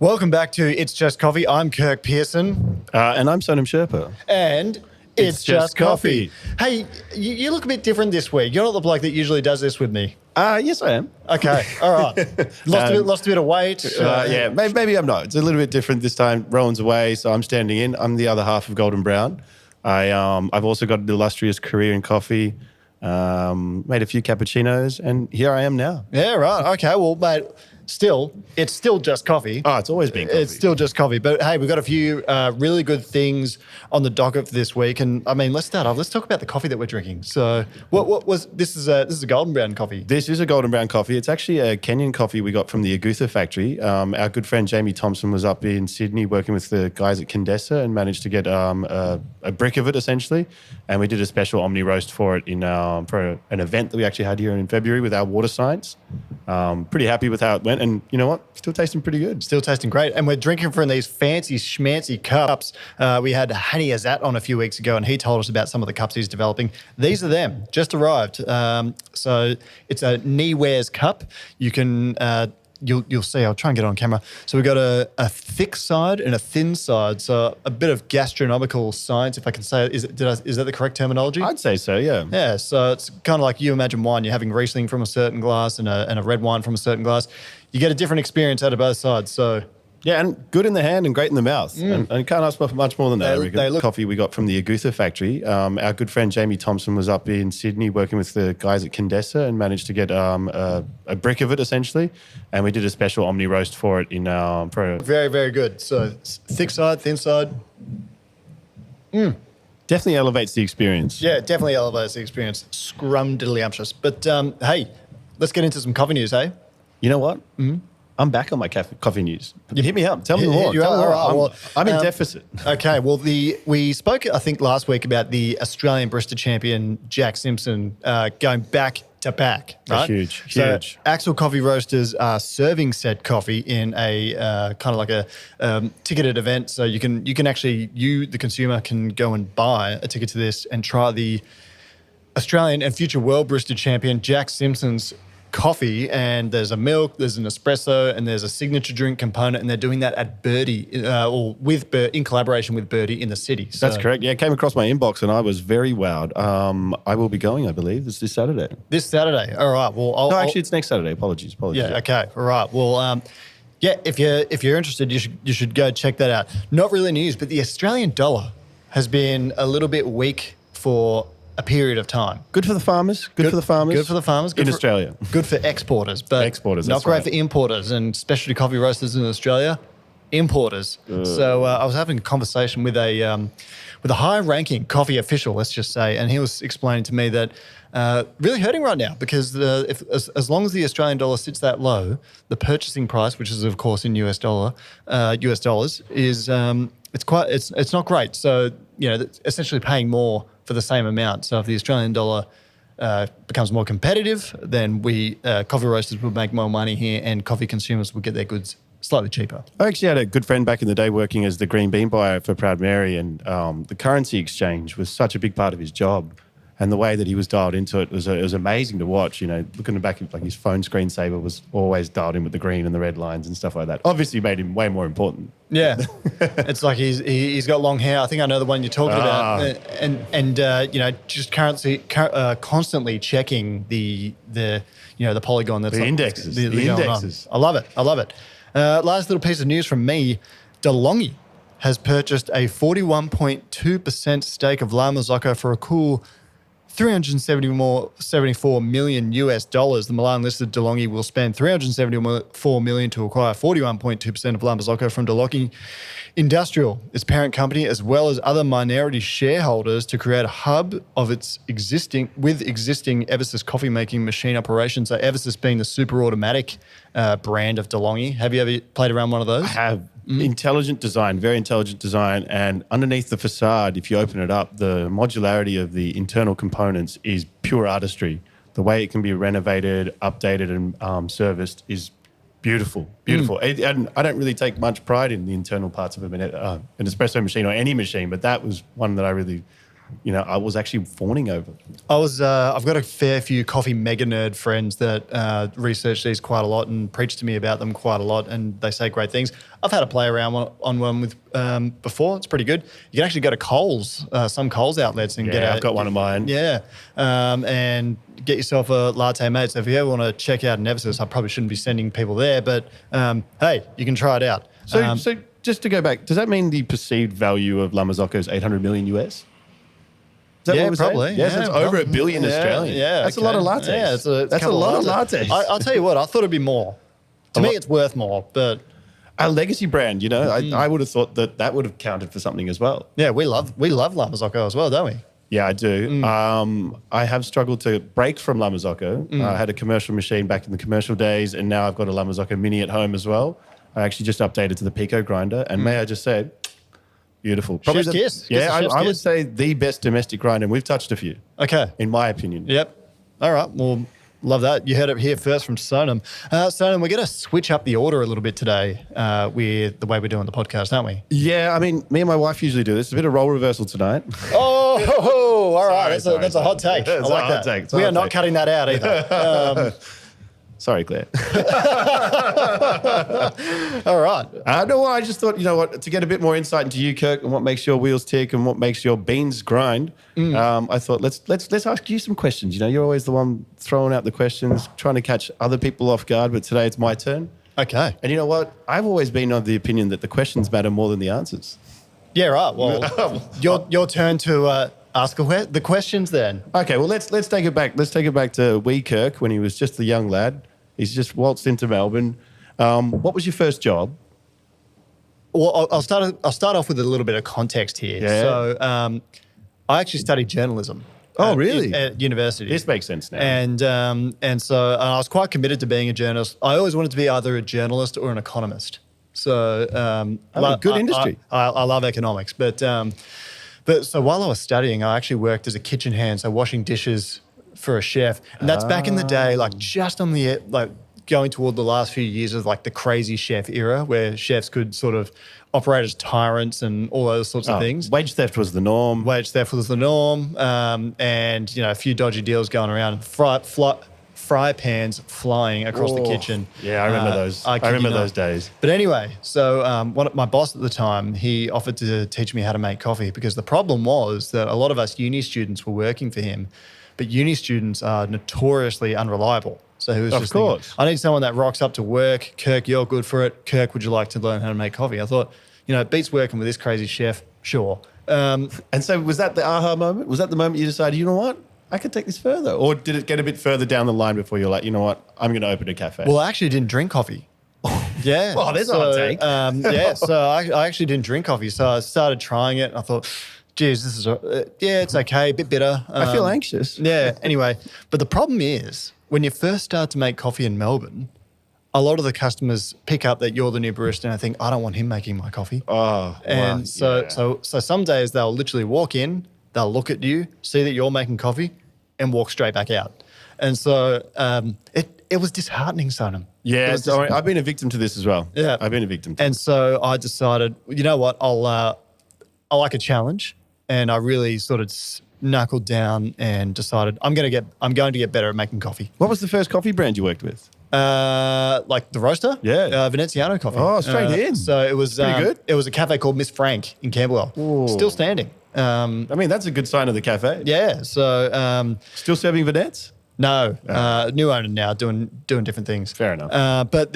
Welcome back to It's Just Coffee. I'm Kirk Pearson. And I'm Sonam Sherpa. And it's just coffee. Hey, you look a bit different this week. You're not the bloke that usually does this with me. Yes, I am. Okay, all right. Lost a bit of weight. Yeah, maybe I'm not. It's a little bit different this time. Rowan's away, so I'm standing in. I'm the other half of Golden Brown. I've also got an illustrious career in coffee. Made a few cappuccinos, and here I am now. Yeah, right. Okay, well, mate, it's still just coffee. Oh, it's always been coffee. It's still just coffee. But hey, we've got a few really good things on the docket for this week. And I mean, let's start off. Let's talk about the coffee that we're drinking. So what was this is a Golden Brown coffee. This is a Golden Brown coffee. It's actually a Kenyan coffee we got from the Agutha factory. Our good friend Jamie Thompson was up in Sydney working with the guys at Condesa and managed to get a brick of it essentially. And we did a special Omni roast for it for an event that we actually had here in February with our water science. Pretty happy with how it went. And you know what? Still tasting pretty good. Still tasting great. And we're drinking from these fancy schmancy cups. We had Hani Azat on a few weeks ago, and he told us about some of the cups he's developing. These are them, just arrived. So it's a knee-wears cup. You can... You'll see. I'll try and get it on camera. So we've got a thick side and a thin side. So a bit of gastronomical science, if I can say it. Is that the correct terminology? I'd say so, yeah. Yeah. So it's kind of like you imagine wine. You're having Riesling from a certain glass and a red wine from a certain glass. You get a different experience out of both sides. So yeah, and good in the hand and great in the mouth. And can't ask for much more than that. They look coffee we got from the Agutha factory. Our good friend Jamie Thompson was up in Sydney working with the guys at Condesa and managed to get a brick of it essentially. And we did a special Omni roast for it very, very good. So thick side, thin side. Definitely elevates the experience. Yeah, it definitely elevates the experience. Scrumdiddlyumptious. But hey, let's get into some coffee news, hey? You know what? I'm back on my coffee news. You hit me up. Tell me more. I'm in deficit. Okay. Well, we spoke, I think, last week about the Australian barista champion, Jack Simpson, going back to back. Right? Huge. So Axel Coffee Roasters are serving said coffee in a kind of like a ticketed event. So you can actually, the consumer, can go and buy a ticket to this and try the Australian and future world barista champion, Jack Simpson's coffee, and there's a milk, there's an espresso, and there's a signature drink component, and they're doing that at Birdie, or with in collaboration with Birdie in the city. So, that's correct. Yeah, it came across my inbox, and I was very wowed. I will be going, I believe, this Saturday. This Saturday. All right. Well, actually, it's next Saturday. Apologies. Yeah. Okay. All right. Well, yeah. If you're interested, you should go check that out. Not really news, but the Australian dollar has been a little bit weak for a period of time. Good for the farmers. Good for the farmers. Good for the farmers. In Australia. Good for exporters. But not great for importers and specialty coffee roasters in Australia. Importers. So I was having a conversation with a high-ranking coffee official, let's just say, and he was explaining to me that really hurting right now because as long as the Australian dollar sits that low, the purchasing price, which is of course in US dollars, is it's not great. So essentially paying more for the same amount. So if the Australian dollar becomes more competitive, then we coffee roasters will make more money here and coffee consumers will get their goods slightly cheaper. I actually had a good friend back in the day working as the green bean buyer for Proud Mary, and the currency exchange was such a big part of his job. And the way that he was dialed into it was amazing to watch. Looking back, like his phone screensaver was always dialed in with the green and the red lines and stuff like that. Obviously, made him way more important. Yeah, it's like he's got long hair. I think I know the one you're talking about, and just constantly checking the polygon. That's the indexes. The indexes. I love it. Last little piece of news from me: DeLonghi has purchased a 41.2% stake of La Marzocco for a cool $374 million US. The Milan-listed DeLonghi will spend $374 million to acquire 41.2% of La Marzocco from DeLonghi Industrial, its parent company, as well as other minority shareholders, to create a hub of its existing Eversys coffee-making machine operations. So Eversys being the super automatic brand of DeLonghi. Have you ever played around one of those? I have. Intelligent design, very intelligent design. And underneath the facade, if you open it up, the modularity of the internal components is pure artistry. The way it can be renovated, updated, and serviced is beautiful. And I don't really take much pride in the internal parts of an espresso machine or any machine, but that was one that I really I was actually fawning over. I've got a fair few coffee mega nerd friends that research these quite a lot and preach to me about them quite a lot, and they say great things. I've had a play around on one with before. It's pretty good. You can actually go to Coles, some Coles outlets, and I've got one of mine. Yeah, and get yourself a latte mate. So if you ever want to check out Nemesis, I probably shouldn't be sending people there, but hey, you can try it out. So just to go back, does that mean the perceived value of La Marzocco is 800 million US? Is that what we're probably. saying? Yes, it's over $1 billion Australian. Yeah, that's a lot of lattes. Yeah, that's a lot of lattes. I'll tell you what, I thought it'd be more. To me, it's worth more, but a legacy brand, I would have thought that would have counted for something as well. Yeah, we love La Marzocco as well, don't we? Yeah, I do. I have struggled to break from La Marzocco. I had a commercial machine back in the commercial days, and now I've got a La Marzocco Mini at home as well. I actually just updated to the Pico grinder, and may I just say, beautiful. Probably chef's kiss. Yeah, I would say the best domestic grinder, and we've touched a few. Okay. In my opinion. Yep. All right, well, love that. You heard it here first from Sonam. Sonam, we're going to switch up the order a little bit today with the way we're doing the podcast, aren't we? Yeah, I mean, me and my wife usually do this. It's a bit of role reversal tonight. Oh, all right. That's a hot take. I like that. We are not cutting that out either. Sorry, Claire. All right. No, I just thought, to get a bit more insight into you, Kirk, and what makes your wheels tick and what makes your beans grind, I thought let's ask you some questions. You're always the one throwing out the questions, trying to catch other people off guard, but today it's my turn. Okay. And you know what? I've always been of the opinion that the questions matter more than the answers. Yeah, right. Well, your turn to ask the questions then. Okay, well, let's take it back. Let's take it back to wee Kirk when he was just a young lad. He's just waltzed into Melbourne. What was your first job? Well, I'll start off with a little bit of context here. Yeah. So I actually studied journalism. Oh, really? At university. This makes sense now. And so I was quite committed to being a journalist. I always wanted to be either a journalist or an economist. So good industry. I love economics, but so while I was studying, I actually worked as a kitchen hand, so washing dishes for a chef, and that's back in the day, like just on the going toward the last few years of like the crazy chef era, where chefs could sort of operate as tyrants and all those sorts of things. Wage theft was the norm. And a few dodgy deals going around, and fry pans flying across the kitchen. Yeah, I remember those. I remember those days. But anyway, so my boss at the time, he offered to teach me how to make coffee, because the problem was that a lot of us uni students were working for him, but uni students are notoriously unreliable. So he was just thinking, I need someone that rocks up to work. Kirk, you're good for it. Kirk, would you like to learn how to make coffee? I thought, it beats working with this crazy chef. Sure. And so was that the aha moment? Was that the moment you decided, you know what? I could take this further? Or did it get a bit further down the line before you're like, you know what? I'm going to open a cafe? Well, I actually didn't drink coffee. Yeah. Oh, there's a hot take. So I actually didn't drink coffee. So I started trying it. And I thought, geez, this is, it's okay, a bit bitter. I feel anxious. Yeah, anyway. But the problem is, when you first start to make coffee in Melbourne, a lot of the customers pick up that you're the new barista and I think, I don't want him making my coffee. Oh, and so some days they'll literally walk in, they'll look at you, see that you're making coffee, and walk straight back out. And so it was disheartening, Sonam. Yeah, I've been a victim to this as well. Yeah. I've been a victim. And so I decided, you know what, I like a challenge. And I really sort of knuckled down and decided I'm going to get better at making coffee. What was the first coffee brand you worked with? Like the roaster? Yeah. Veneziano coffee. Oh, straight in. So it was pretty good. It was a cafe called Miss Frank in Camberwell. Ooh. Still standing. I mean, that's a good sign of the cafe. Yeah. So still serving vedettes? No. New owner now, doing different things. Fair enough. But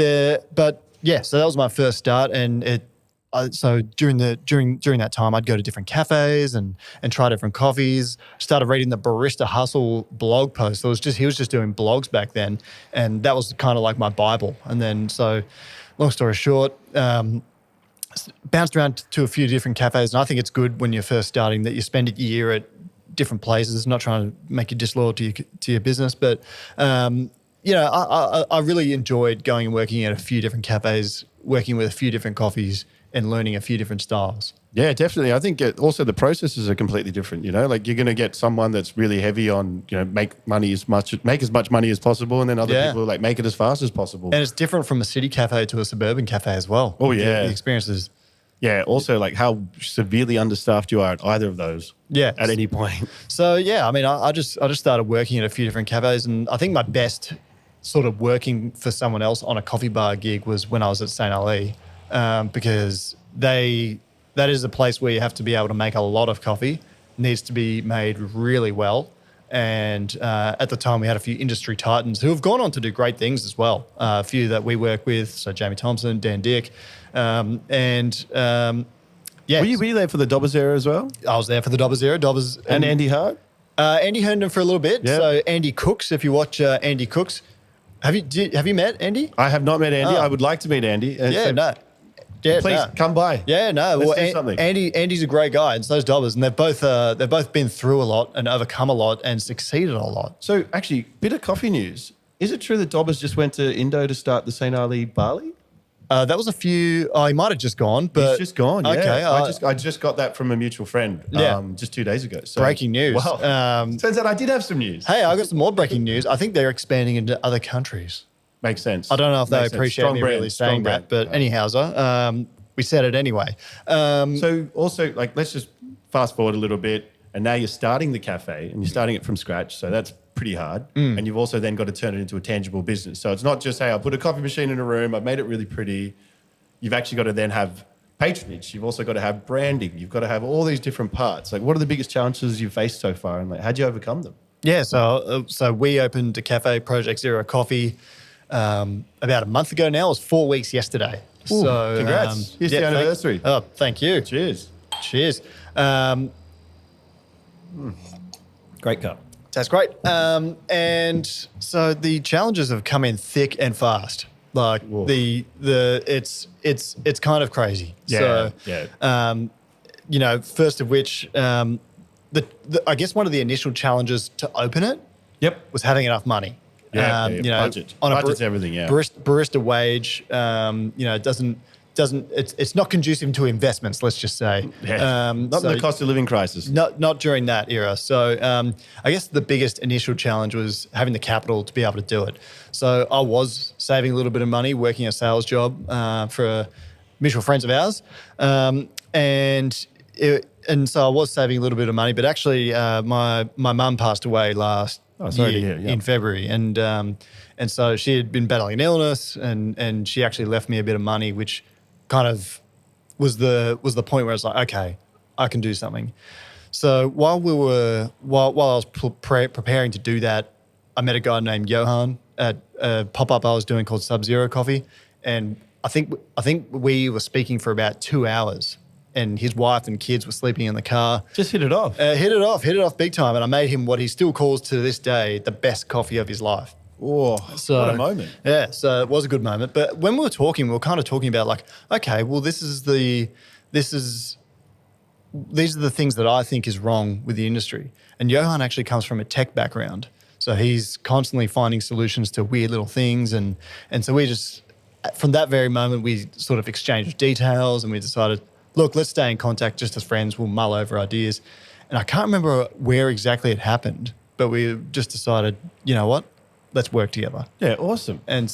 yeah, so that was my first start, and so during that time, I'd go to different cafes and try different coffees. Started reading the Barista Hustle blog post. He was just doing blogs back then, and that was kind of like my Bible. And then, so long story short, bounced around to a few different cafes, and I think it's good when you're first starting that you spend a year at different places. Not trying to make you disloyal to your business, but I really enjoyed going and working at a few different cafes, working with a few different coffees, and learning a few different styles. Yeah, definitely. I think also the processes are completely different. Like you're going to get someone that's really heavy on make as much money as possible, and then other people like make it as fast as possible. And it's different from a city cafe to a suburban cafe as well. Oh yeah, the experiences. Yeah. Also, like how severely understaffed you are at either of those. Yeah. At any point. So yeah, I mean, I just started working at a few different cafes, and I think my best sort of working for someone else on a coffee bar gig was when I was at St. Ali, because that is a place where you have to be able to make a lot of coffee, needs to be made really well. And at the time, we had a few industry titans who have gone on to do great things as well. A few that we work with, so Jamie Thompson, Dan Dick, yeah. Were you there for the Dobbers era as well? I was there for the Dobbers era. Dobbers and Andy Hart? Andy Herndon for a little bit. Yep. So Andy Cooks, if you watch Andy Cooks, have you met Andy? I have not met Andy. I would like to meet Andy. Please come by. Yeah, no. Let's do something. Andy's a great guy, and so's Dobbers, and they've both been through a lot and overcome a lot and succeeded a lot. So actually, bit of coffee news. Is it true that Dobbers just went to Indo to start the St. Ali barley? That was a few. Oh, he might have just gone, but he's just gone. Yeah. Okay, I just got that from a mutual friend. Just 2 days ago. So, breaking news. Well, turns out I did have some news. Hey, I got some more breaking news. I think they're expanding into other countries. Makes sense. I don't know if they appreciate me really saying that, but anyhow, we said it anyway. So also, like, let's just fast forward a little bit. And now you're starting the cafe and you're starting it from scratch. So that's pretty hard. And you've also then got to turn it into a tangible business. So it's not just, hey, I put a coffee machine in a room, I've made it really pretty. You've actually got to then have patronage. You've also got to have branding. You've got to have all these different parts. Like, what are the biggest challenges you've faced so far? And like, how'd you overcome them? Yeah, so we opened a cafe, Project Zero Coffee, about a month ago now. It was 4 weeks yesterday. Ooh, so congrats. Here's the anniversary. Thank you. Cheers. Cheers. Great cup. That's great. And so the challenges have come in thick and fast. Like it's kind of crazy. Yeah. First of which, I guess one of the initial challenges to open it, was having enough money. Budget. Budget's everything. Yeah. Barista wage. It's not conducive to investments, let's just say. Yeah. Not in the cost of living crisis. Not during that era. So I guess the biggest initial challenge was having the capital to be able to do it. So I was saving a little bit of money, working a sales job for mutual friends of ours. And so I was saving a little bit of money, but actually my mum passed away last year in February. And so she had been battling an illness and she actually left me a bit of money, which kind of was the point where I was like, okay, I can do something. So while I was preparing to do that, I met a guy named Johan at a pop-up I was doing called Sub-Zero Coffee, and I think we were speaking for about 2 hours, and his wife and kids were sleeping in the car. Just hit it off. Hit it off big time, and I made him what he still calls to this day the best coffee of his life. Oh, what a moment. Yeah, so it was a good moment. But when we were talking, we were kind of talking about like, okay, well, these are the things that I think is wrong with the industry. And Johan actually comes from a tech background. So he's constantly finding solutions to weird little things. And so we just, from that very moment, we sort of exchanged details and we decided, look, let's stay in contact just as friends. We'll mull over ideas. And I can't remember where exactly it happened, but we just decided, you know what? Let's work together. Yeah, awesome. And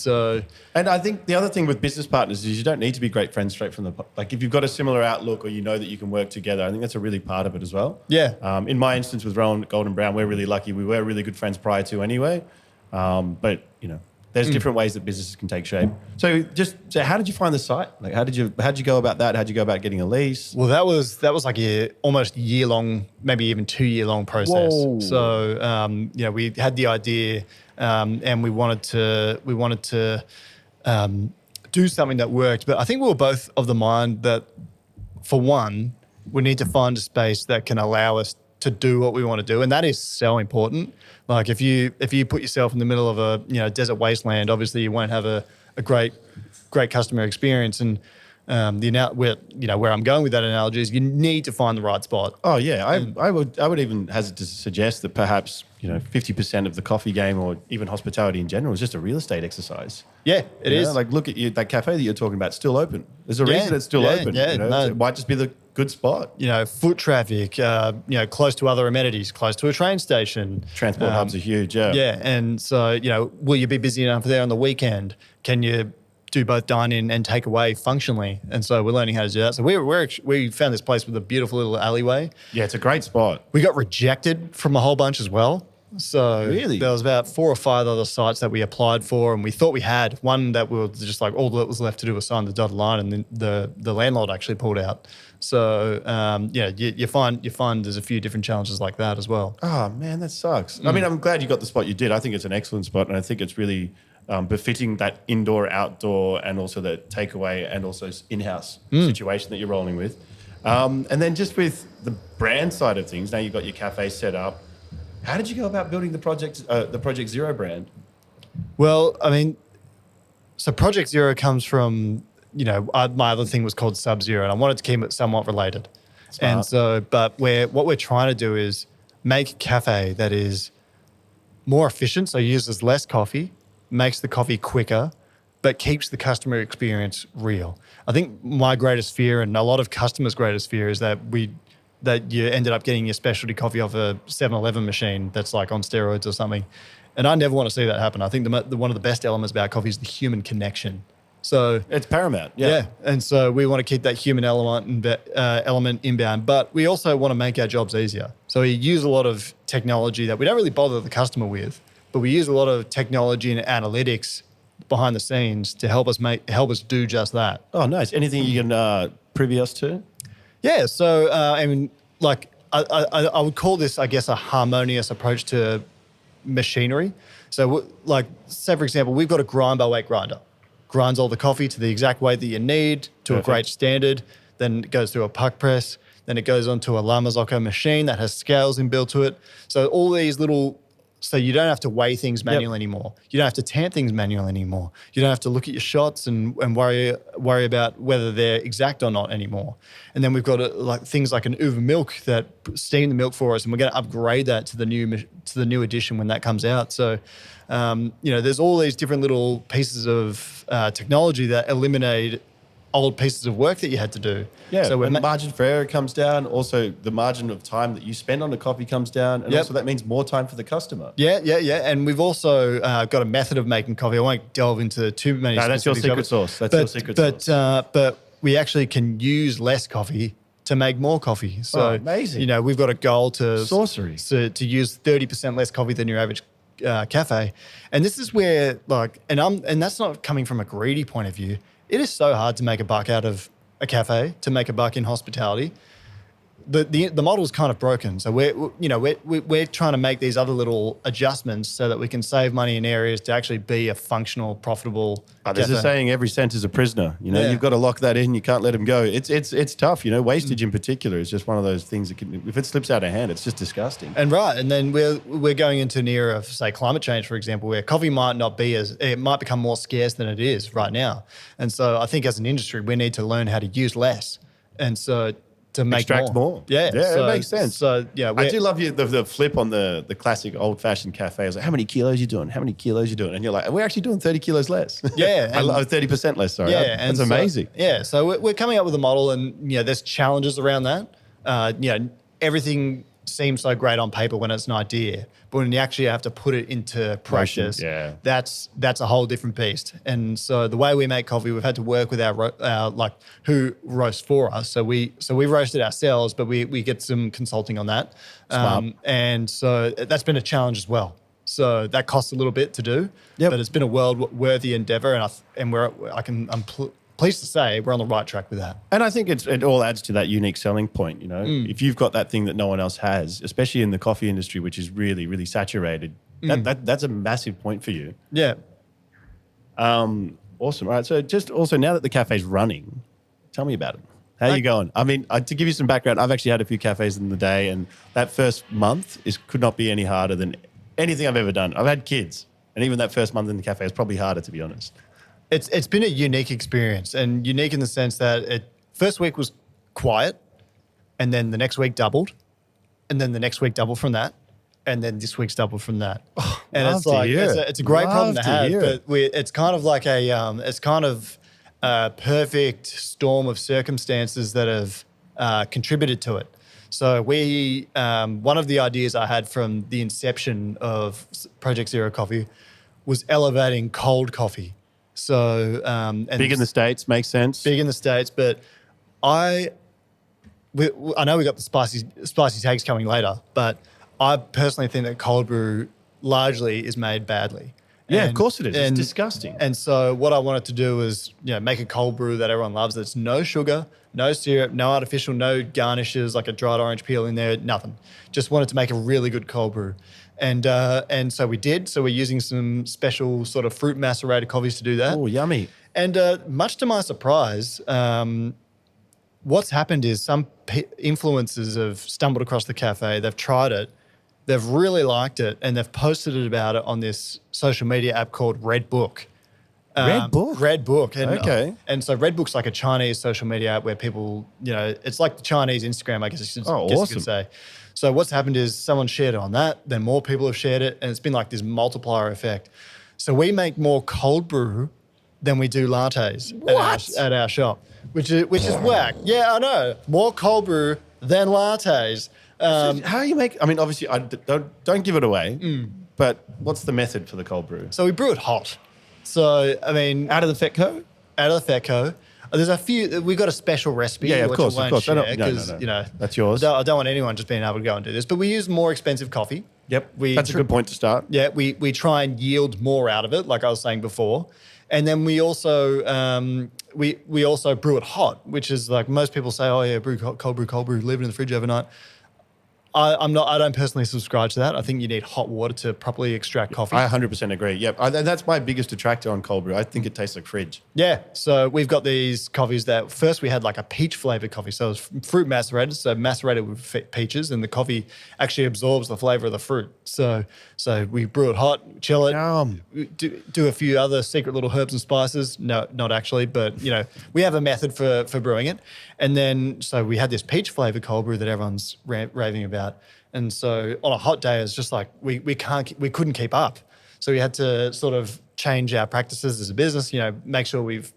I think the other thing with business partners is you don't need to be great friends straight from like if you've got a similar outlook or you know that you can work together, I think that's a really part of it as well. Yeah. In my instance with Rowan Golden Brown, we're really lucky. We were really good friends prior to anyway. But there's different ways that businesses can take shape. So how did you find the site? Like how'd you go about that? How'd you go about getting a lease? Well, that was like almost year long, maybe even 2 year long process. Whoa. So we had the idea. And we wanted to do something that worked. But I think we were both of the mind that, for one, we need to find a space that can allow us to do what we want to do, and that is so important. Like if you put yourself in the middle of a desert wasteland, obviously you won't have a great customer experience. And where I'm going with that analogy is you need to find the right spot. Oh yeah, I would even hesitate to suggest that perhaps 50% of the coffee game or even hospitality in general is just a real estate exercise. Yeah, it is. Like look at that cafe that you're talking about, still open. There's a reason it's still open. Yeah, So it might just be the good spot. Foot traffic, close to other amenities, close to a train station. Transport hubs are huge. Yeah. Yeah, and so will you be busy enough there on the weekend? Can you do both dine-in and takeaway functionally. And so we're learning how to do that. So we found this place with a beautiful little alleyway. Yeah, it's a great spot. We got rejected from a whole bunch as well. So really? There was about 4 or 5 other sites that we applied for, and we thought we had one that we were just like, all that was left to do was sign the dotted line, and then the landlord actually pulled out. So you find there's a few different challenges like that as well. Oh man, that sucks. I mean, I'm glad you got the spot you did. I think it's an excellent spot, and I think it's really befitting that indoor, outdoor, and also the takeaway and also in-house situation that you're rolling with. And then just with the brand side of things, now you've got your cafe set up. How did you go about building the Project Zero brand? Well, I mean, so Project Zero comes from, my other thing was called Sub-Zero, and I wanted to keep it somewhat related. Smart. And so, but what we're trying to do is make a cafe that is more efficient, so uses less coffee, makes the coffee quicker, but keeps the customer experience real. I think my greatest fear, and a lot of customers' greatest fear, is that you ended up getting your specialty coffee off a 7-Eleven machine that's like on steroids or something. And I never want to see that happen. I think one of the best elements about coffee is the human connection. So it's paramount. Yeah. And so we want to keep that human element inbound, but we also want to make our jobs easier. So we use a lot of technology that we don't really bother the customer with, but we use a lot of technology and analytics behind the scenes to help us do just that. Oh, nice. Anything you can privy us to? Yeah, so I would call this, I guess, a harmonious approach to machinery. So, say for example, we've got a grind-by-weight grinder. Grinds all the coffee to the exact weight that you need, to Perfect. a great standard. Then it goes through a puck press. Then it goes onto a La Marzocco machine that has scales inbuilt to it. So all these so you don't have to weigh things manually anymore. You don't have to tamp things manually anymore. You don't have to look at your shots and worry about whether they're exact or not anymore. And then we've got things like an Uva milk that steam the milk for us, and we're going to upgrade that to the new edition when that comes out. So, there's all these different little pieces of technology that eliminate old pieces of work that you had to do. Yeah, so when the margin for error comes down, also the margin of time that you spend on the coffee comes down, and also that means more time for the customer. Yeah. And we've also got a method of making coffee. I won't delve into too many that's your secret sauce. Your secret sauce. But we actually can use less coffee to make more coffee. So, amazing. We've got a goal to sorcery to use 30% less coffee than your average cafe. And this is where and that's not coming from a greedy point of view. It is so hard to make a buck out of a cafe, to make a buck in hospitality. The model is kind of broken. So we're trying to make these other little adjustments so that we can save money in areas to actually be a functional, profitable There's cafe. a saying, every cent is a prisoner. You've got to lock that in. You can't let them go. It's tough. Wastage in particular is just one of those things that if it slips out of hand, it's just disgusting. And then we're going into an era of, say, climate change, for example, where coffee it might become more scarce than it is right now. And so I think as an industry, we need to learn how to use less. And so to make extract more. Yeah, it makes sense. So I do love the flip on the classic old fashioned cafe. I was like, how many kilos you doing? How many kilos you doing? And you're like, we're actually doing 30 kilos less. Yeah, 30% less. Sorry, that's amazing. So we're coming up with a model, and there's challenges around that. Everything seems so great on paper when it's an idea, but when you actually have to put it into practice, that's a whole different beast. And so the way we make coffee, we've had to work with our who roasts for us. So we roast it ourselves, but we get some consulting on that. And so that's been a challenge as well. So that costs a little bit to do, but it's been a world-worthy endeavor, and I'm pleased to say we're on the right track with that. And I think it all adds to that unique selling point. If you've got that thing that no one else has, especially in the coffee industry, which is really, really saturated, that's a massive point for you. Yeah. Awesome. All right. So just also now that the cafe's running, tell me about it. How are you going? I mean, to give you some background, I've actually had a few cafes in the day, and that first month could not be any harder than anything I've ever done. I've had kids, and even that first month in the cafe is probably harder, to be honest. It's been a unique experience, and unique in the sense that first week was quiet, and then the next week doubled, and then the next week doubled from that, and then this week's doubled from that. Oh, and it's a great problem to have, but it's kind of like a perfect storm of circumstances that have contributed to it. So one of the ideas I had from the inception of Project Zero Coffee was elevating cold coffee So and big in the States, makes sense. Big in the States, but I know we got the spicy takes coming later, but I personally think that cold brew largely is made badly. Yeah, of course it is. It's disgusting. And so what I wanted to do was, make a cold brew that everyone loves. That's no sugar, no syrup, no artificial, no garnishes like a dried orange peel in there, nothing. Just wanted to make a really good cold brew. And so we did. So we're using some special sort of fruit macerated coffees to do that. Oh, yummy. And much to my surprise, what's happened is some influencers have stumbled across the cafe. They've tried it. They've really liked it, and they've posted about it on this social media app called Red Book. Red Book? Red Book. And, okay. And so Red Book's like a Chinese social media app where people, it's like the Chinese Instagram, I guess you could say. So what's happened is someone shared it on that, then more people have shared it, and it's been like this multiplier effect. So we make more cold brew than we do lattes at our shop, which is whack. Yeah, I know. More cold brew than lattes. So how you make? I mean, obviously, don't give it away. But what's the method for the cold brew? So we brew it hot. So I mean, out of the Fetco. There's a few. We got a special recipe. Yeah, of course. No, that's yours. I don't want anyone just being able to go and do this. But we use more expensive coffee. Yep, that's a good point to start. Yeah, we try and yield more out of it, like I was saying before, and then we also we also brew it hot, which is like most people say, oh yeah, cold brew, leave it in the fridge overnight. I don't personally subscribe to that. I think you need hot water to properly extract coffee. I 100% agree. Yep. That's my biggest detractor on cold brew. I think it tastes like fridge. Yeah. So we've got these coffees that first we had like a peach flavored coffee. So it was fruit macerated, so macerated with peaches, and the coffee actually absorbs the flavor of the fruit. So we brew it hot, chill it, do a few other secret little herbs and spices. No, not actually, but we have a method for brewing it. And then so we had this peach flavored cold brew that everyone's raving about. And so on a hot day, it's just like we couldn't keep up. So we had to sort of change our practices as a business, make sure we've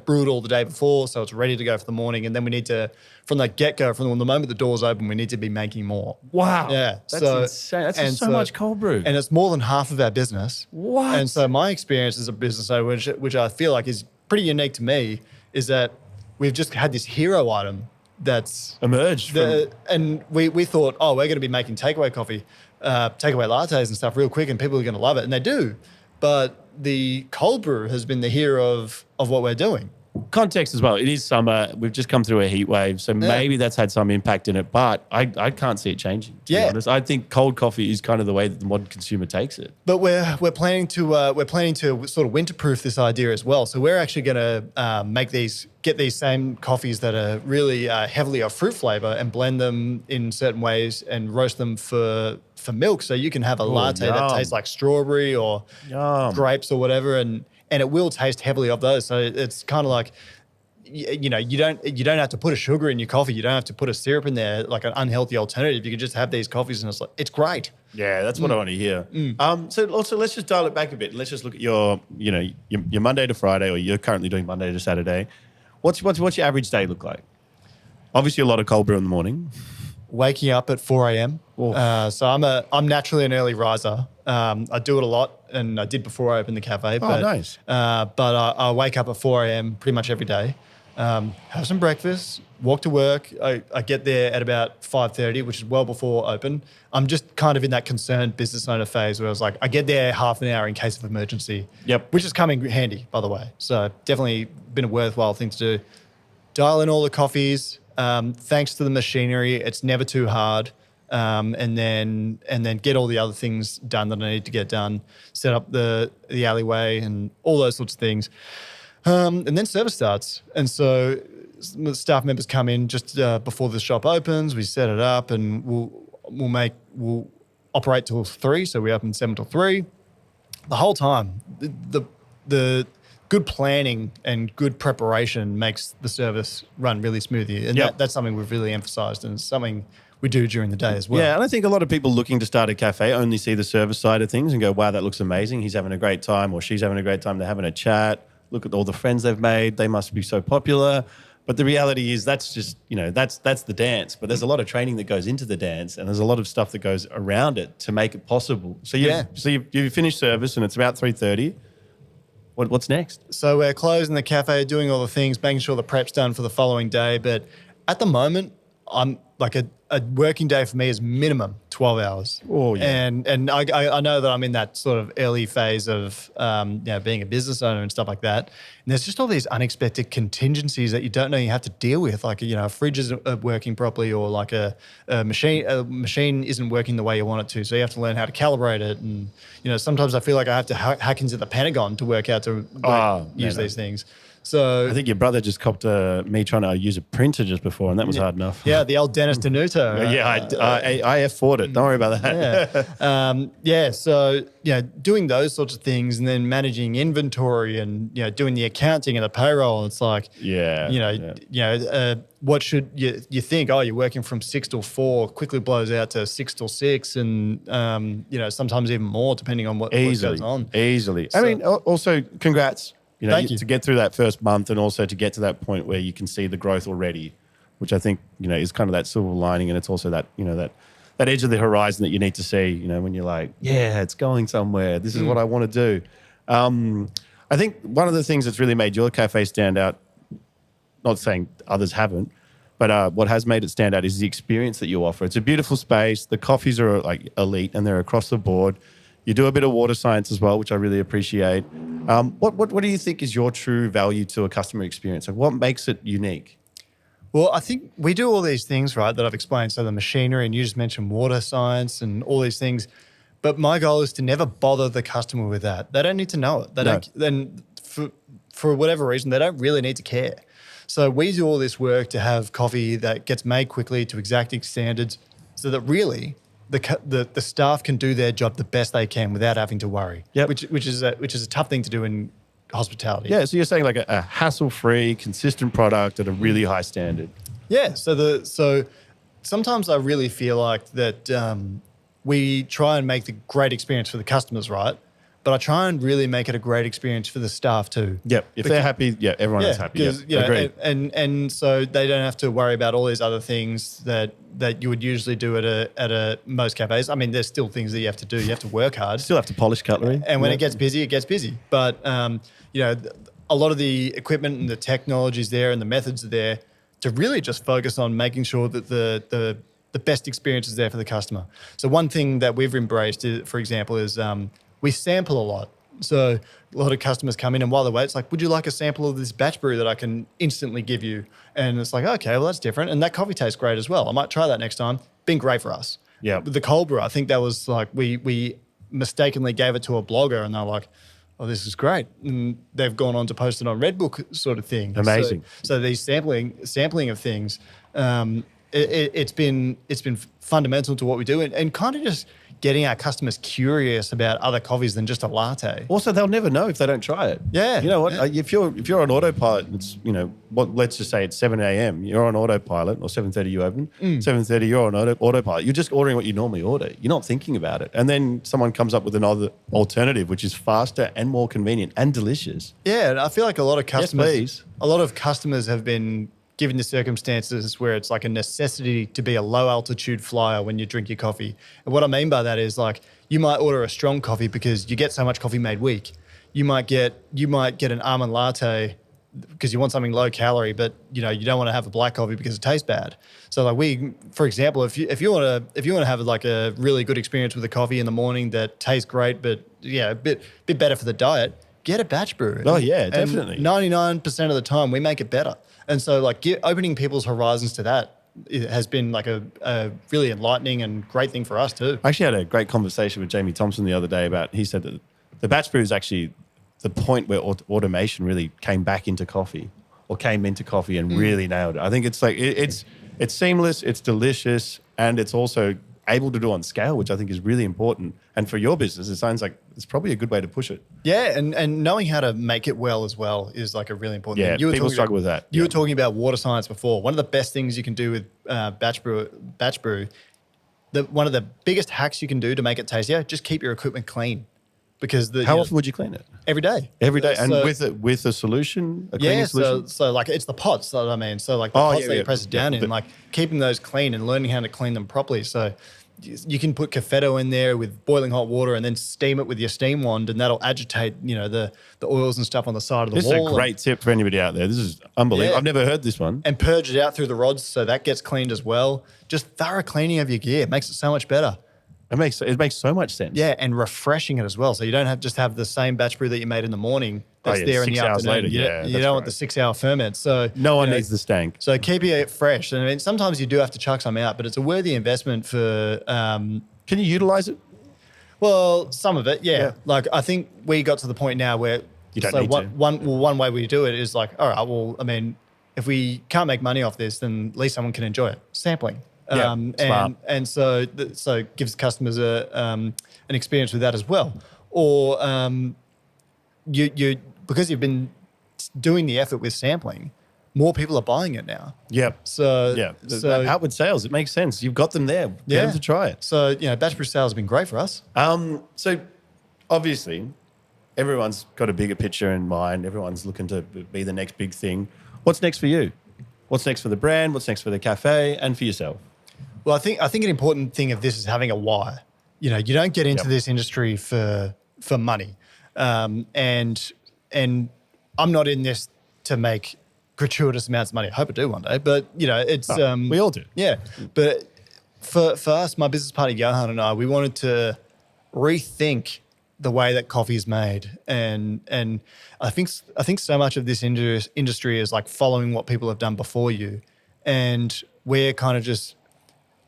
brewed all the day before so it's ready to go for the morning. And then we need to, from the get-go, from the moment the doors open, we need to be making more. Wow. Yeah. That's insane. That's so much cold brew. And it's more than half of our business. What? And so my experience as a business owner, which I feel like is pretty unique to me, is that we've just had this hero item that's emerged. And we thought, we're going to be making takeaway coffee, takeaway lattes and stuff real quick, and people are going to love it. And they do. But the cold brew has been the hero of what we're doing. Context as well. It is summer. We've just come through a heat wave, so maybe that's had some impact in it. But I can't see it changing. To be honest, I think cold coffee is kind of the way that the modern consumer takes it. But we're planning to sort of winter-proof this idea as well. So we're actually going to get these same coffees that are really heavily of fruit flavor and blend them in certain ways and roast them for milk. So you can have a latte that tastes like strawberry or grapes or whatever, and it will taste heavily of those. So it's kind of like, you don't have to put a sugar in your coffee. You don't have to put a syrup in there, like an unhealthy alternative. You can just have these coffees, and it's great. Yeah, that's what I want to hear. So also let's just dial it back a bit. Let's just look at your Monday to Friday, or you're currently doing Monday to Saturday. What's your average day look like? Obviously, a lot of cold brew in the morning. Waking up at 4 a.m. So I'm naturally an early riser. I do it a lot, and I did before I opened the cafe. Nice. But I wake up at 4 a.m. pretty much every day. Have some breakfast, walk to work. I get there at about 5:30, which is well before open. I'm just kind of in that concerned business owner phase where I was like, I get there half an hour in case of emergency. Yep. Which is coming handy, by the way. So definitely been a worthwhile thing to do. Dial in all the coffees. Thanks to the machinery, it's never too hard. And then get all the other things done that I need to get done. Set up the alleyway and all those sorts of things. And then service starts. And so staff members come in just before the shop opens. We set it up, and we'll operate till 3. So we open 7 till 3. The whole time, the good planning and good preparation makes the service run really smoothly. And that's something we've really emphasized, and it's something we do during the day as well. Yeah, and I think a lot of people looking to start a cafe only see the service side of things and go, wow, that looks amazing. He's having a great time, or she's having a great time. They're having a chat. Look at all the friends they've made. They must be so popular. But the reality is that's just, that's the dance. But there's a lot of training that goes into the dance, and there's a lot of stuff that goes around it to make it possible. So you finish service and it's about 3:30. What's next? So we're closing the cafe, doing all the things, making sure the prep's done for the following day. But at the moment, I'm like a working day for me is minimum 12 hours. Oh, yeah. And I know that I'm in that sort of early phase of being a business owner and stuff like that. And there's just all these unexpected contingencies that you don't know you have to deal with. Like, a fridge isn't working properly, or like a machine isn't working the way you want it to. So you have to learn how to calibrate it. And, sometimes I feel like I have to hack into the Pentagon to work out to use these things. So I think your brother just copped me trying to use a printer just before, and that was hard enough. Yeah, the old Dennis Denuto. I F4'd it. Don't worry about that. So doing those sorts of things, and then managing inventory, and doing the accounting and the payroll. It's like what should you think? Oh, you're working from 6 till 4, quickly blows out to 6 till 6, and sometimes even more depending on what goes on. Easily. So, I mean, also congrats. Thank you. To get through that first month, and also to get to that point where you can see the growth already, which I think, is kind of that silver lining. And it's also that, that edge of the horizon that you need to see, when you're like, yeah, it's going somewhere. This is what I want to do. I think one of the things that's really made your cafe stand out, not saying others haven't, but what has made it stand out is the experience that you offer. It's a beautiful space. The coffees are like elite, and they're across the board. You do a bit of water science as well, which I really appreciate. What do you think is your true value to a customer experience? Like, what makes it unique? Well, I think we do all these things, right, that I've explained. So the machinery, and you just mentioned water science and all these things. But my goal is to never bother the customer with that. They don't need to know it. They don't. Then for whatever reason, they don't really need to care. So we do all this work to have coffee that gets made quickly to exacting standards, so that really the staff can do their job the best they can without having to worry. Yep. Which is a tough thing to do in hospitality. Yeah, so you're saying like a hassle-free, consistent product at a really high standard. Yeah, so sometimes I really feel like that we try and make the great experience for the customers, right? But I try and really make it a great experience for the staff too. Yep. If they're happy, everyone is happy. Agreed. And so they don't have to worry about all these other things that you would usually do at most cafes. I mean, there's still things that you have to do. You have to work hard. Still have to polish cutlery. And when it gets busy, it gets busy. But a lot of the equipment and the technology is there, and the methods are there to really just focus on making sure that the best experience is there for the customer. So one thing that we've embraced, for example, is we sample a lot. So a lot of customers come in, and while they wait, it's like, would you like a sample of this batch brew that I can instantly give you? And it's like, okay, well, that's different. And that coffee tastes great as well. I might try that next time. Been great for us. Yeah. The cold brew, I think that was like, we mistakenly gave it to a blogger, and they're like, oh, this is great. And they've gone on to post it on Redbook sort of thing. Amazing. So these sampling of things, it's been fundamental to what we do, and kind of just getting our customers curious about other coffees than just a latte. Also, they'll never know if they don't try it. Yeah. You know what? Yeah. If you're on autopilot, it's let's just say it's 7 a.m. You're on autopilot, or 7:30 you open. 7:30 you're on autopilot. You're just ordering what you normally order. You're not thinking about it. And then someone comes up with another alternative, which is faster and more convenient and delicious. Yeah, and I feel like a lot of customers, yes, a lot of customers have been given the circumstances where it's like a necessity to be a low altitude flyer when you drink your coffee. And what I mean by that is, like, you might order a strong coffee because you get so much coffee made weak. You might get an almond latte because you want something low calorie, but you don't want to have a black coffee because it tastes bad. So like for example, if you want to have like a really good experience with a coffee in the morning that tastes great, but a bit better for the diet, get a batch brew. Oh yeah, definitely. 99% of the time we make it better. And so like opening people's horizons to that has been like a really enlightening and great thing for us too. I actually had a great conversation with Jamie Thompson the other day he said that the batch brew is actually the point where automation really came into coffee and really nailed it. I think it's like, it's seamless, it's delicious, and it's also able to do on scale, which I think is really important. And for your business, it sounds like it's probably a good way to push it. Yeah, and knowing how to make it well as well is like a really important thing. Yeah, people struggle with that. You were talking about water science before. One of the best things you can do with batch brew, one of the biggest hacks you can do to make it tastier, just keep your equipment clean. Because how often would you clean it? Every day. Every day, and with a solution, a cleaning solution. So like it's the pots that I mean. So like the pots that you press it down in, like keeping those clean and learning how to clean them properly. So you can put cafeto in there with boiling hot water and then steam it with your steam wand, and that'll agitate, the oils and stuff on the side of the This wall. is a great tip for anybody out there. This is unbelievable. Yeah. I've never heard this one. And purge it out through the rods so that gets cleaned as well. Just thorough cleaning of your gear makes it so much better. It makes so much sense. Yeah, and refreshing it as well. So you don't have the same batch brew that you made in the morning that's there in the 6 hours afternoon. later. You don't want the 6 hour ferment. So no one needs the stank. So keeping it fresh. And I mean, sometimes you do have to chuck some out, but it's a worthy investment for. Can you utilize it? Well, some of it, yeah. Like I think we got to the point now where you don't need to. One way we do it is like, all right, well, I mean, if we can't make money off this, then at least someone can enjoy it. Sampling. Smart. And so it gives customers an experience with that as well. Or you because you've been doing the effort with sampling, more people are buying it now. Yep. So outward sales, it makes sense. You've got them there. Get them to try it. So batch brew sales have been great for us. So obviously, everyone's got a bigger picture in mind. Everyone's looking to be the next big thing. What's next for you? What's next for the brand? What's next for the cafe and for yourself? Well, I think an important thing of this is having a why. You don't get into this industry for money, and I'm not in this to make gratuitous amounts of money. I hope I do one day, but it's we all do. Yeah, but for us, my business partner Johan and I, we wanted to rethink the way that coffee is made, and I think so much of this industry is like following what people have done before you, and we're kind of just.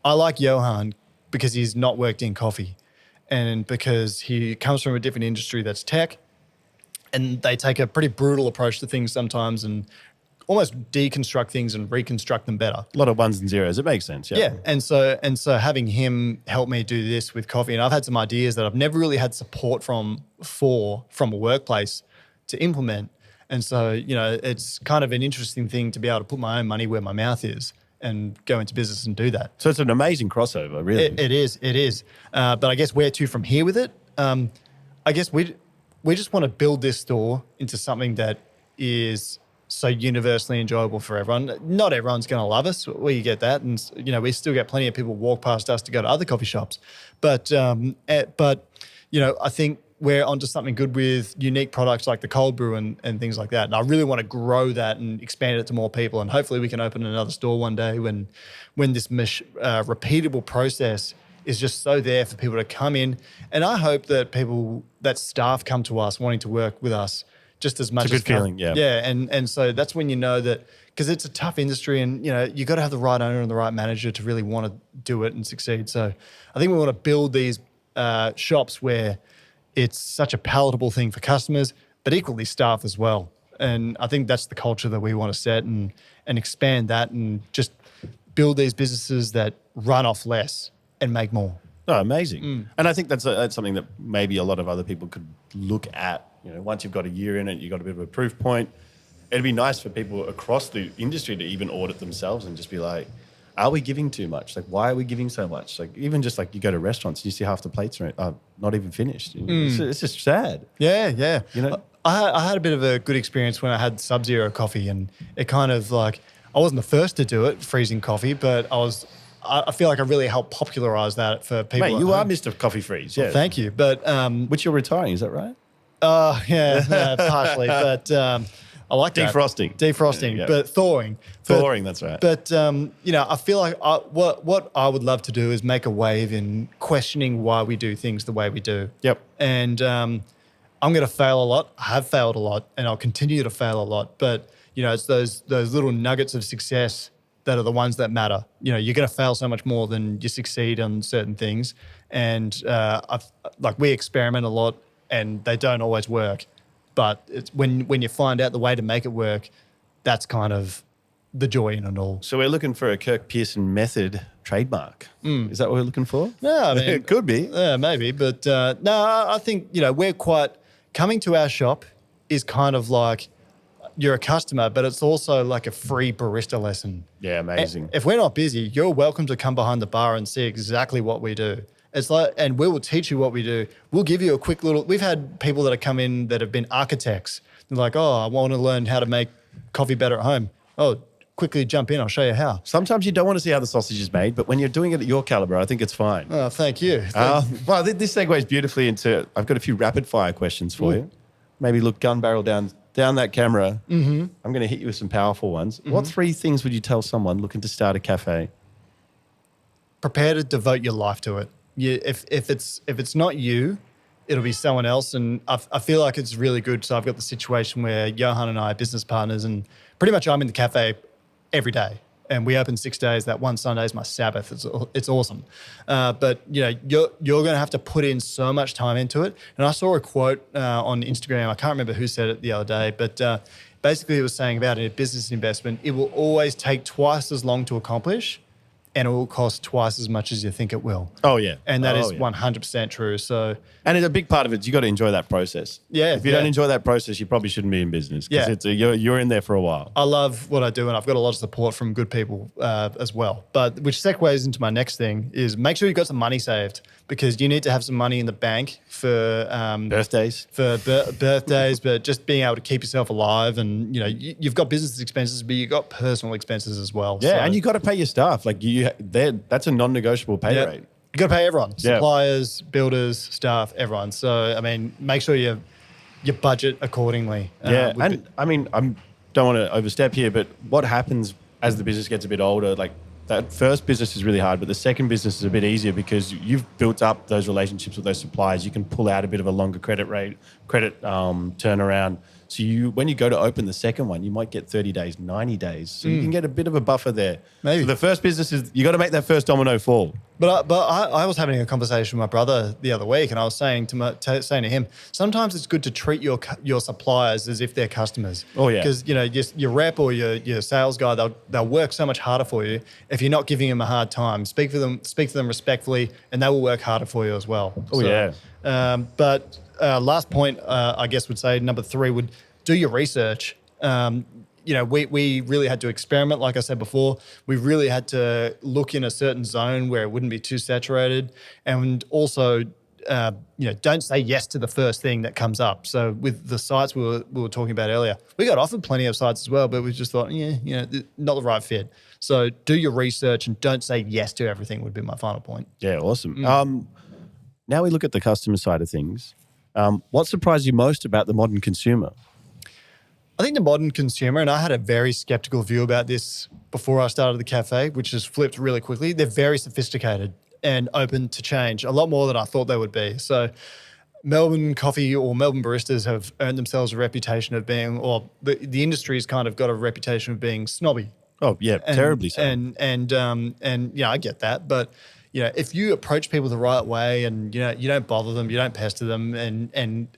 I like Johan because he's not worked in coffee, and because he comes from a different industry that's tech, and they take a pretty brutal approach to things sometimes and almost deconstruct things and reconstruct them better. A lot of ones and zeros. It makes sense. Yeah. And so having him help me do this with coffee, and I've had some ideas that I've never really had support from a workplace to implement. And so, it's kind of an interesting thing to be able to put my own money where my mouth is and go into business and do that. So it's an amazing crossover, really. It is. But I guess where to from here with it? I guess we just want to build this store into something that is so universally enjoyable for everyone. Not everyone's going to love us. We get that. And, we still get plenty of people walk past us to go to other coffee shops. But I think we're onto something good with unique products like the cold brew and things like that. And I really want to grow that and expand it to more people. And hopefully we can open another store one day when this repeatable process is just so there for people to come in. And I hope that staff come to us wanting to work with us just as much. It's a good feeling, yeah. Yeah, and so that's when you know that, because it's a tough industry, and you got to have the right owner and the right manager to really want to do it and succeed. So I think we want to build these shops where it's such a palatable thing for customers, but equally staff as well. And I think that's the culture that we want to set and expand that, and just build these businesses that run off less and make more. Oh, amazing. And I think that's something that maybe a lot of other people could look at. Once you've got a year in it, you've got a bit of a proof point. It'd be nice for people across the industry to even audit themselves and just be like, are we giving too much? Like, why are we giving so much? Like, even just like you go to restaurants and you see half the plates are not even finished. It's just sad. Yeah. I had a bit of a good experience when I had Sub-Zero coffee, and it kind of like, I wasn't the first to do it, freezing coffee, but I feel like I really helped popularize that for people. Mate, you are Mr. Coffee Freeze. Yeah. Well, thank you. But which you're retiring, is that right? Partially, but I like defrosting, yeah. but thawing. Thawing, that's right. But I feel like what I would love to do is make a wave in questioning why we do things the way we do. Yep. And I'm going to fail a lot. I have failed a lot, and I'll continue to fail a lot. But it's those little nuggets of success that are the ones that matter. You're going to fail so much more than you succeed on certain things. And we experiment a lot, and they don't always work. But it's when you find out the way to make it work, that's kind of the joy in it all. So we're looking for a Kirk Pearson method trademark. Is that what we're looking for? No, I mean, it could be. Yeah, maybe. But no, I think, we're quite, coming to our shop is kind of like, you're a customer, but it's also like a free barista lesson. Yeah, amazing. If we're not busy, you're welcome to come behind the bar and see exactly what we do. It's like, and we will teach you what we do. We'll give you a quick little, we've had people that have come in that have been architects. They're like, oh, I want to learn how to make coffee better at home. Oh, quickly jump in. I'll show you how. Sometimes you don't want to see how the sausage is made, but when you're doing it at your caliber, I think it's fine. Oh, thank you. Well, this segues beautifully into, I've got a few rapid fire questions for you. Maybe look gun barrel down that camera. Mm-hmm. I'm going to hit you with some powerful ones. Mm-hmm. What 3 things would you tell someone looking to start a cafe? Prepare to devote your life to it. If it's not you, it'll be someone else. And I feel like it's really good. So I've got the situation where Johan and I are business partners, and pretty much I'm in the cafe every day. And we open 6 days. That one Sunday is my Sabbath. It's awesome. But you're going to have to put in so much time into it. And I saw a quote on Instagram. I can't remember who said it the other day, but basically it was saying about a business investment, it will always take twice as long to accomplish, and it will cost twice as much as you think it will. Oh, yeah. And that is 100% true. So, and a big part of it is you got to enjoy that process. Yeah. If you don't enjoy that process, you probably shouldn't be in business, because you're in there for a while. I love what I do, and I've got a lot of support from good people as well. But which segues into my next thing is make sure you've got some money saved, because you need to have some money in the bank for birthdays. Birthdays, but just being able to keep yourself alive. And you've got business expenses, but you've got personal expenses as well. Yeah, so, and you got to pay your staff. Like that's a non-negotiable pay rate. You got to pay everyone: suppliers, builders, staff, everyone. So make sure you budget accordingly. Yeah, and I don't want to overstep here, but what happens as the business gets a bit older? Like, that first business is really hard, but the second business is a bit easier because you've built up those relationships with those suppliers. You can pull out a bit of a longer credit turnaround. So when you go to open the second one, you might get 30 days, 90 days. So you can get a bit of a buffer there. Maybe. So the first business is, you got to make that first domino fall. But I was having a conversation with my brother the other week, and I was saying to him, sometimes it's good to treat your suppliers as if they're customers. Oh, yeah. Because your rep or your sales guy, they'll work so much harder for you if you're not giving them a hard time. Speak to them respectfully, and they will work harder for you as well. Oh, yeah. But last point, I guess would say number 3 would do your research. We really had to experiment. Like I said before, we really had to look in a certain zone where it wouldn't be too saturated. And also, don't say yes to the first thing that comes up. So with the sites we were talking about earlier, we got offered plenty of sites as well, but we just thought, not the right fit. So do your research and don't say yes to everything would be my final point. Yeah, awesome. Now we look at the customer side of things. What surprised you most about the modern consumer? I think the modern consumer, and I had a very skeptical view about this before I started the cafe, which has flipped really quickly. They're very sophisticated and open to change, a lot more than I thought they would be. So Melbourne coffee or Melbourne baristas have earned themselves a reputation of being, or the industry's kind of got a reputation of being snobby. Oh, yeah, terribly so. And I get that. But, if you approach people the right way and, you don't bother them, you don't pester them and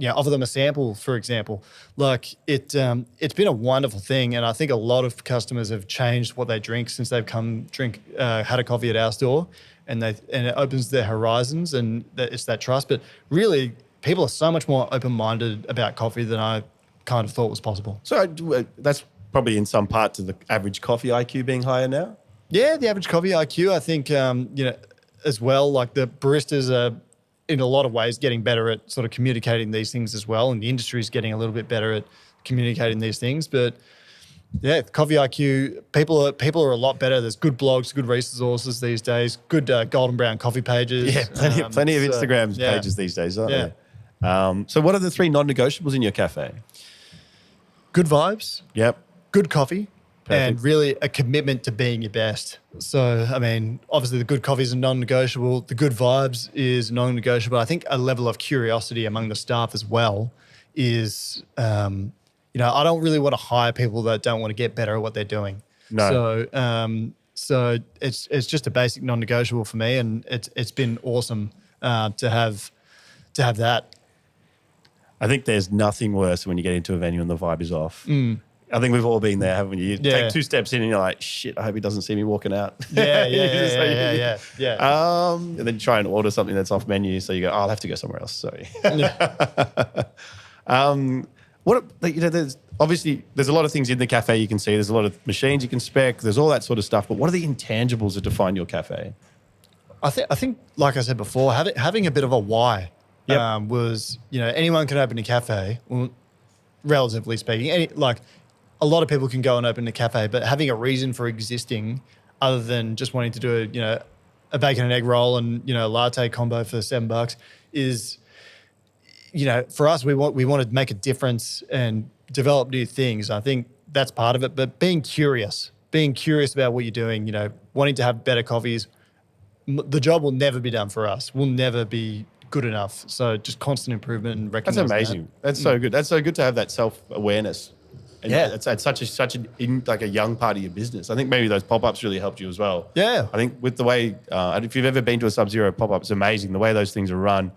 offer them a sample, for example. Like it's been a wonderful thing, and I think a lot of customers have changed what they drink since they've had a coffee at our store, and it opens their horizons, and it's that trust. But really, people are so much more open-minded about coffee than I kind of thought was possible. So that's probably in some part to the average coffee IQ being higher now? Yeah, the average coffee IQ, I think, as well, like the baristas are, in a lot of ways, getting better at sort of communicating these things as well. And the industry is getting a little bit better at communicating these things. But yeah, coffee IQ, people are a lot better. There's good blogs, good resources these days, good golden brown coffee pages. Yeah, plenty of Instagram pages these days, aren't there? So what are the 3 non-negotiables in your cafe? Good vibes. Yep. Good coffee. Perfect. And really a commitment to being your best. So, obviously the good coffee is a non-negotiable. The good vibes is non-negotiable. I think a level of curiosity among the staff as well is, I don't really want to hire people that don't want to get better at what they're doing. No. So it's just a basic non-negotiable for me, and it's been awesome to have that. I think there's nothing worse when you get into a venue and the vibe is off. I think we've all been there, haven't we? You take 2 steps in and you're like, shit, I hope he doesn't see me walking out. Yeah. And then try and order something that's off menu. So you go, I'll have to go somewhere else. Sorry. There's obviously a lot of things in the cafe you can see. There's a lot of machines you can spec. There's all that sort of stuff. But what are the intangibles that define your cafe? I think, like I said before, having a bit of a why was, anyone can open a cafe, well, relatively speaking. a lot of people can go and open a cafe, but having a reason for existing other than just wanting to do a bacon and egg roll and, a latte combo for $7 is, for us, we want to make a difference and develop new things. I think that's part of it, but being curious about what you're doing, wanting to have better coffees, the job will never be done for us. We'll never be good enough. So just constant improvement and recognizing That's amazing. That's so good. That's so good to have that self-awareness. And it's such a young part of your business. I think maybe those pop-ups really helped you as well. Yeah. I think with the way, if you've ever been to a Sub-Zero pop-up, it's amazing the way those things are run.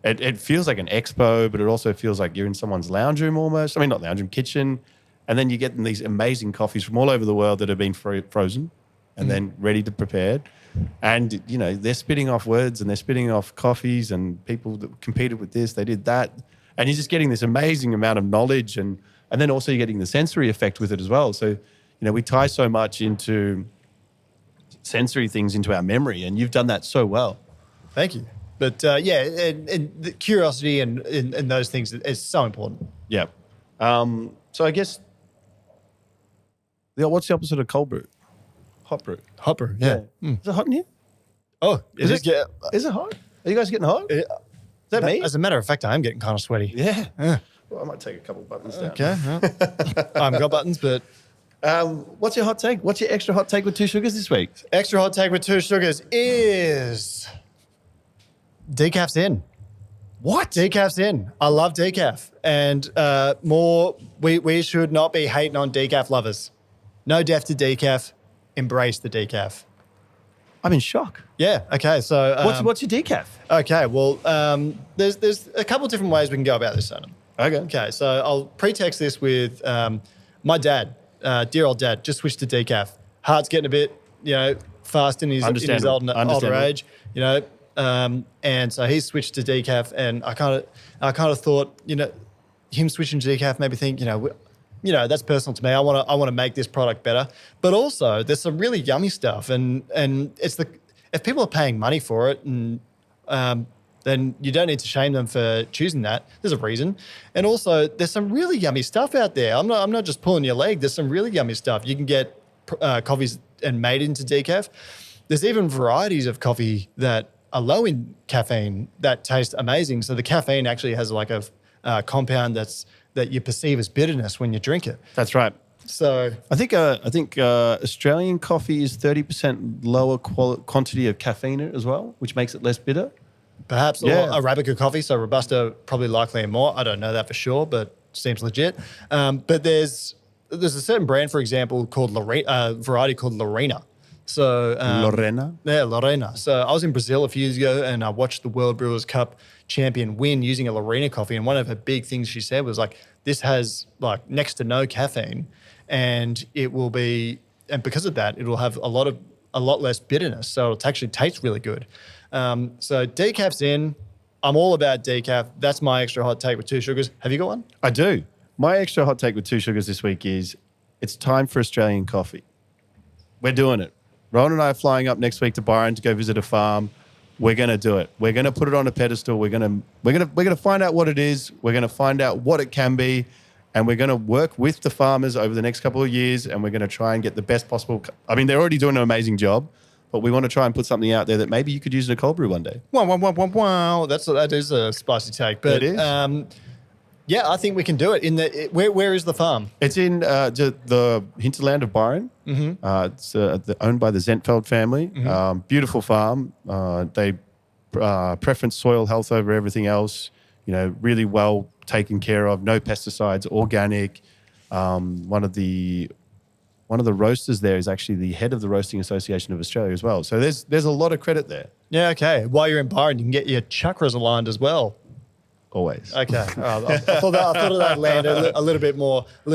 It feels like an expo, but it also feels like you're in someone's lounge room almost. I mean, not lounge room, kitchen. And then you get these amazing coffees from all over the world that have been frozen and then ready to prepare. And, they're spitting off words and they're spitting off coffees and people that competed with this, they did that. And you're just getting this amazing amount of knowledge and then also you're getting the sensory effect with it as well. So, we tie so much into sensory things into our memory and you've done that so well. Thank you. But and the curiosity and those things is so important. Yeah. So I guess, what's the opposite of cold brew? Hot brew. Hot brew, yeah. Is it hot in here? Oh, is it hot? Are you guys getting hot? Is that me? As a matter of fact, I am getting kind of sweaty. Yeah. Well, I might take a couple buttons down. Okay. I haven't got buttons, but... what's your hot take? What's your extra hot take with 2 sugars this week? Extra hot take with 2 sugars is... decaf's in. What? Decaf's in. I love decaf. And we should not be hating on decaf lovers. No death to decaf. Embrace the decaf. I'm in shock. Yeah. Okay. So what's your decaf? Okay. Well, there's a couple of different ways we can go about this, Sonam. Okay. So I'll pretext this with my dad, dear old dad, just switched to decaf. Heart's getting a bit, fast in his older age, and so he's switched to decaf, and I kind of thought, him switching to decaf made me think, that's personal to me. I want to make this product better, but also there's some really yummy stuff, and it's if people are paying money for it, and then you don't need to shame them for choosing that. There's a reason, and also there's some really yummy stuff out there. I'm not just pulling your leg. There's some really yummy stuff. You can get coffees and made into decaf. There's even varieties of coffee that are low in caffeine that taste amazing. So the caffeine actually has like a compound that you perceive as bitterness when you drink it. That's right. So I think Australian coffee is 30% lower quantity of caffeine in it as well, which makes it less bitter. Perhaps, or Arabica coffee, so Robusta probably likely more. I don't know that for sure, but seems legit. But there's a certain brand, for example, called variety called Lorena. So Lorena? Yeah, Lorena. So I was in Brazil a few years ago and I watched the World Brewers Cup champion win using a Lorena coffee. And one of her big things she said was like, this has like next to no caffeine and because of that, it will have a lot less bitterness. So it'll actually taste really good. So decaf's in. I'm all about decaf. That's my extra hot take with 2 sugars. Have you got one? I do. My extra hot take with 2 sugars this week is it's time for Australian coffee. We're doing it. Rowan and I are flying up next week to Byron to go visit a farm. We're going to do it. We're going to put it on a pedestal. We're going to find out what it is. We're going to find out what it can be. And we're going to work with the farmers over the next couple of years. And we're going to try and get the best possible. I mean, they're already doing an amazing job, but we want to try and put something out there that maybe you could use in a cold brew one day. Wow. That is a spicy take. But it is. Yeah, I think we can do it. Where is the farm? It's in the hinterland of Byron. Mm-hmm. It's owned by the Zentfeld family. Mm-hmm. Beautiful farm. They preference soil health over everything else. Really well taken care of. No pesticides. Organic. One of the roasters there is actually the head of the Roasting Association of Australia as well. So there's a lot of credit there. Yeah. Okay. While you're in Byron, you can get your chakras aligned as well. Always. Okay. I thought that landed a little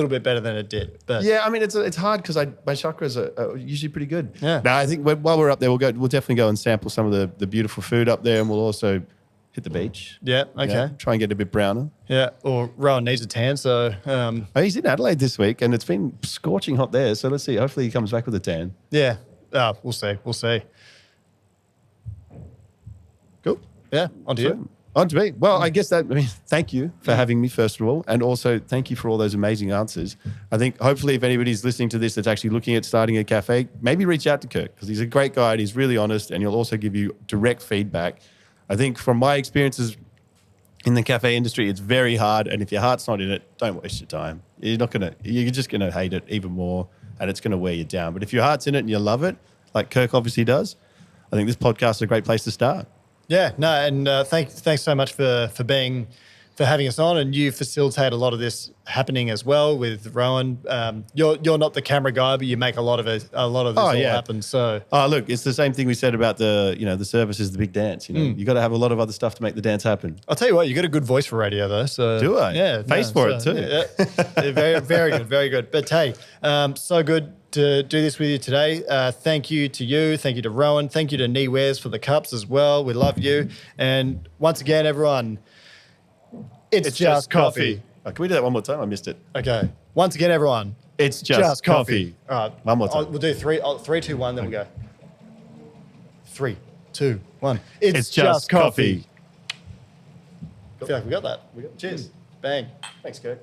bit better than it did. But yeah, I mean it's hard because my chakras are usually pretty good. Yeah. No, I think while we're up there, we'll definitely go and sample some of the beautiful food up there, and we'll also hit the beach. Yeah. Okay. Try and get a bit browner. Yeah. Or Rowan needs a tan, so. He's in Adelaide this week, and it's been scorching hot there. So let's see. Hopefully he comes back with a tan. Yeah. We'll see. Cool. Yeah. On to you. On to me. Well, I guess thank you for having me, first of all. And also, thank you for all those amazing answers. I think hopefully if anybody's listening to this that's actually looking at starting a cafe, maybe reach out to Kirk because he's a great guy and he's really honest and he'll also give you direct feedback. I think from my experiences in the cafe industry, it's very hard. And if your heart's not in it, don't waste your time. You're just going to hate it even more and it's going to wear you down. But if your heart's in it and you love it, like Kirk obviously does, I think this podcast is a great place to start. Yeah, no, and thanks so much for having us on, and you facilitate a lot of this happening as well with Rowan. You're not the camera guy, but you make a lot of this all happen. So, look, it's the same thing we said about the service is the big dance. You got to have a lot of other stuff to make the dance happen. I'll tell you what, you got a good voice for radio though. So do I? Yeah, face for it too. Yeah, very, very good, very good. But hey, so good to do this with you today. Thank you to you. Thank you to Rowan. Thank you to Knee Wears for the cups as well. We love you. And once again, everyone, it's just coffee. Oh, can we do that one more time? I missed it. Okay. Once again, everyone, it's just coffee. All right. One more time. We'll do 3, 2, 1, then we'll go. 3, 2, 1. It's just coffee. I feel like we got that. Cheers. Bang. Thanks, Kirk.